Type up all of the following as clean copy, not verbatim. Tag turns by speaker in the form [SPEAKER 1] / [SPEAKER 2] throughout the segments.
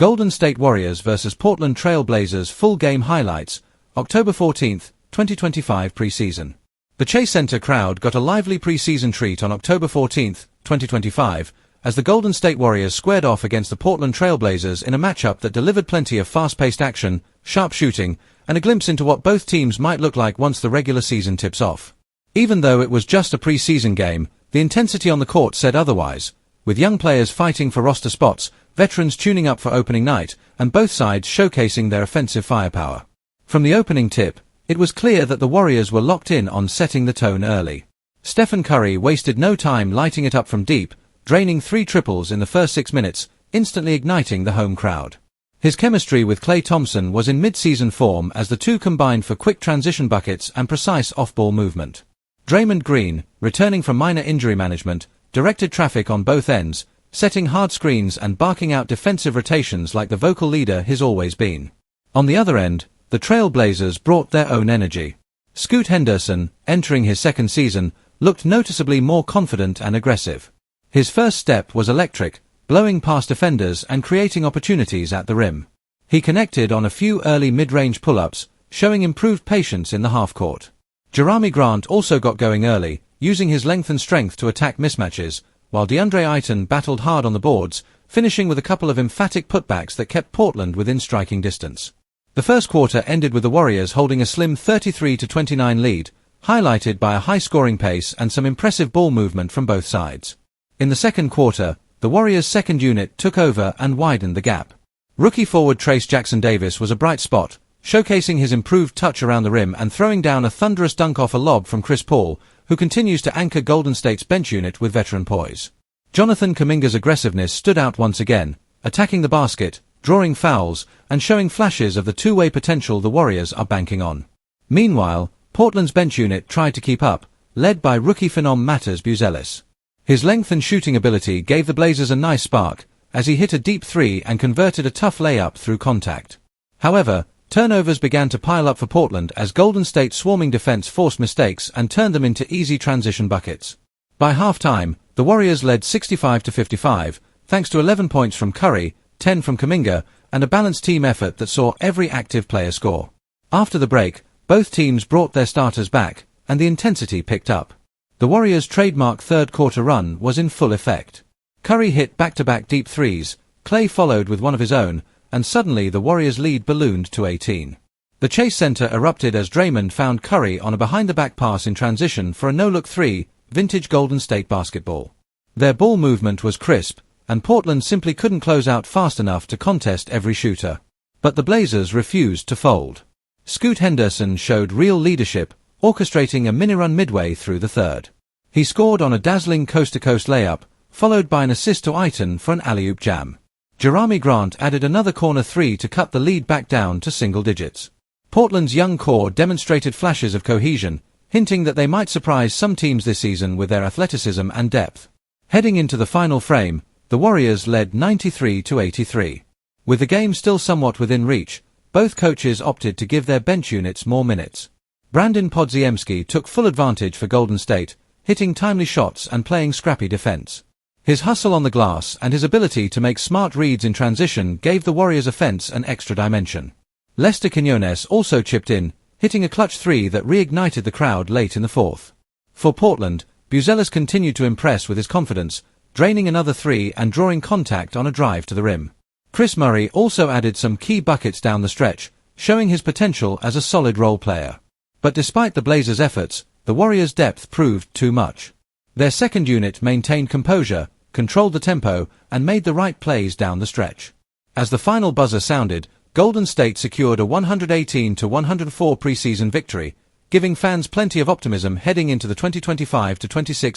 [SPEAKER 1] Golden State Warriors vs Portland Trail Blazers full game highlights, October 14, 2025 preseason. The Chase Center crowd got a lively preseason treat on October 14, 2025, as the Golden State Warriors squared off against the Portland Trail Blazers in a matchup that delivered plenty of fast-paced action, sharp shooting, and a glimpse into what both teams might look like once the regular season tips off. Even though it was just a preseason game, the intensity on the court said otherwise, with young players fighting for roster spots, veterans tuning up for opening night, and both sides showcasing their offensive firepower. From the opening tip, it was clear that the Warriors were locked in on setting the tone early. Stephen Curry wasted no time lighting it up from deep, draining 3 triples in the first 6 minutes, instantly igniting the home crowd. His chemistry with Klay Thompson was in mid-season form as the two combined for quick transition buckets and precise off-ball movement. Draymond Green, returning from minor injury management, directed traffic on both ends, setting hard screens and barking out defensive rotations like the vocal leader he's always been. On the other end, the Trail Blazers brought their own energy. Scoot Henderson, entering his second season, looked noticeably more confident and aggressive. His first step was electric, blowing past defenders and creating opportunities at the rim. He connected on a few early mid-range pull-ups, showing improved patience in the half-court. Jerami Grant also got going early, using his length and strength to attack mismatches, while DeAndre Ayton battled hard on the boards, finishing with a couple of emphatic putbacks that kept Portland within striking distance. The first quarter ended with the Warriors holding a slim 33-29 lead, highlighted by a high-scoring pace and some impressive ball movement from both sides. In the second quarter, the Warriors' second unit took over and widened the gap. Rookie forward Trayce Jackson-Davis was a bright spot, showcasing his improved touch around the rim and throwing down a thunderous dunk off a lob from Chris Paul, who continues to anchor Golden State's bench unit with veteran poise. Jonathan Kuminga's aggressiveness stood out once again, attacking the basket, drawing fouls, and showing flashes of the two-way potential the Warriors are banking on. Meanwhile, Portland's bench unit tried to keep up, led by rookie phenom Matas Buzelis. His length and shooting ability gave the Blazers a nice spark, as he hit a deep three and converted a tough layup through contact. However, turnovers began to pile up for Portland as Golden State's swarming defense forced mistakes and turned them into easy transition buckets. By halftime, the Warriors led 65-55, thanks to 11 points from Curry, 10 from Kuminga, and a balanced team effort that saw every active player score. After the break, both teams brought their starters back, and the intensity picked up. The Warriors' trademark third-quarter run was in full effect. Curry hit back-to-back deep threes, Klay followed with one of his own, and suddenly the Warriors' lead ballooned to 18. The Chase Center erupted as Draymond found Curry on a behind-the-back pass in transition for a no-look three, vintage Golden State basketball. Their ball movement was crisp, and Portland simply couldn't close out fast enough to contest every shooter. But the Blazers refused to fold. Scoot Henderson showed real leadership, orchestrating a mini-run midway through the third. He scored on a dazzling coast-to-coast layup, followed by an assist to Ayton for an alley-oop jam. Jerami Grant added another corner three to cut the lead back down to single digits. Portland's young core demonstrated flashes of cohesion, hinting that they might surprise some teams this season with their athleticism and depth. Heading into the final frame, the Warriors led 93-83. With the game still somewhat within reach, both coaches opted to give their bench units more minutes. Brandon Podziemski took full advantage for Golden State, hitting timely shots and playing scrappy defense. His hustle on the glass and his ability to make smart reads in transition gave the Warriors' offense an extra dimension. Lester Quinones also chipped in, hitting a clutch three that reignited the crowd late in the fourth. For Portland, Buzelis continued to impress with his confidence, draining another three and drawing contact on a drive to the rim. Chris Murray also added some key buckets down the stretch, showing his potential as a solid role player. But despite the Blazers' efforts, the Warriors' depth proved too much. Their second unit maintained composure, controlled the tempo, and made the right plays down the stretch. As the final buzzer sounded, Golden State secured a 118-104 preseason victory, giving fans plenty of optimism heading into the 2025-26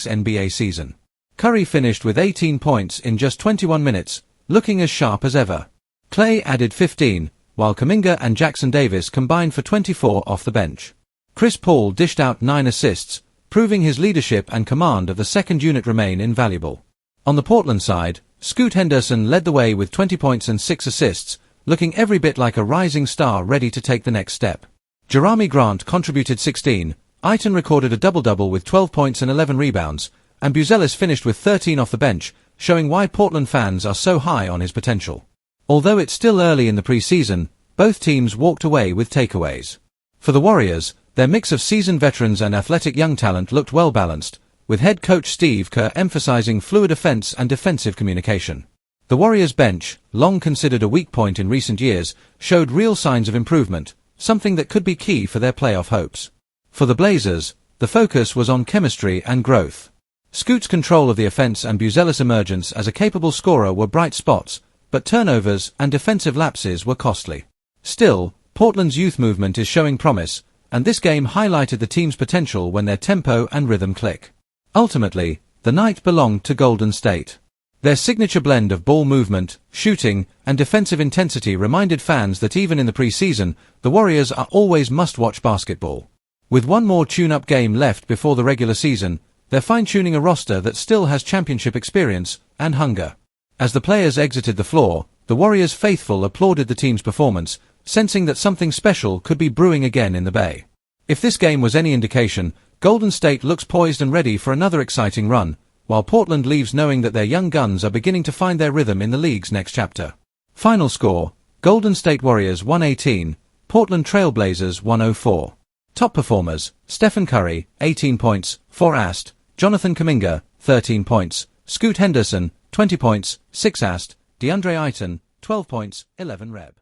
[SPEAKER 1] NBA season. Curry finished with 18 points in just 21 minutes, looking as sharp as ever. Klay added 15, while Kuminga and Jackson-Davis combined for 24 off the bench. Chris Paul dished out 9 assists, proving his leadership and command of the second unit remain invaluable. On the Portland side, Scoot Henderson led the way with 20 points and 6 assists, looking every bit like a rising star ready to take the next step. Jerami Grant contributed 16, Ayton recorded a double-double with 12 points and 11 rebounds, and Buzelis finished with 13 off the bench, showing why Portland fans are so high on his potential. Although it's still early in the preseason, both teams walked away with takeaways. For the Warriors, their mix of seasoned veterans and athletic young talent looked well balanced, with head coach Steve Kerr emphasizing fluid offense and defensive communication. The Warriors' bench, long considered a weak point in recent years, showed real signs of improvement, something that could be key for their playoff hopes. For the Blazers, the focus was on chemistry and growth. Scoot's control of the offense and Buzelis' emergence as a capable scorer were bright spots, but turnovers and defensive lapses were costly. Still, Portland's youth movement is showing promise, and this game highlighted the team's potential when their tempo and rhythm click. Ultimately, the night belonged to Golden State. Their signature blend of ball movement, shooting, and defensive intensity reminded fans that even in the preseason, the Warriors are always must-watch basketball. With one more tune-up game left before the regular season, they're fine-tuning a roster that still has championship experience and hunger. As the players exited the floor, the Warriors faithful applauded the team's performance, sensing that something special could be brewing again in the Bay. If this game was any indication, Golden State looks poised and ready for another exciting run, while Portland leaves knowing that their young guns are beginning to find their rhythm in the league's next chapter. Final score: Golden State Warriors 118, Portland Trail Blazers 104. Top performers: Stephen Curry, 18 points, 4 assists, Jonathan Kuminga, 13 points, Scoot Henderson, 20 points, 6 assists, DeAndre Ayton, 12 points, 11 reb.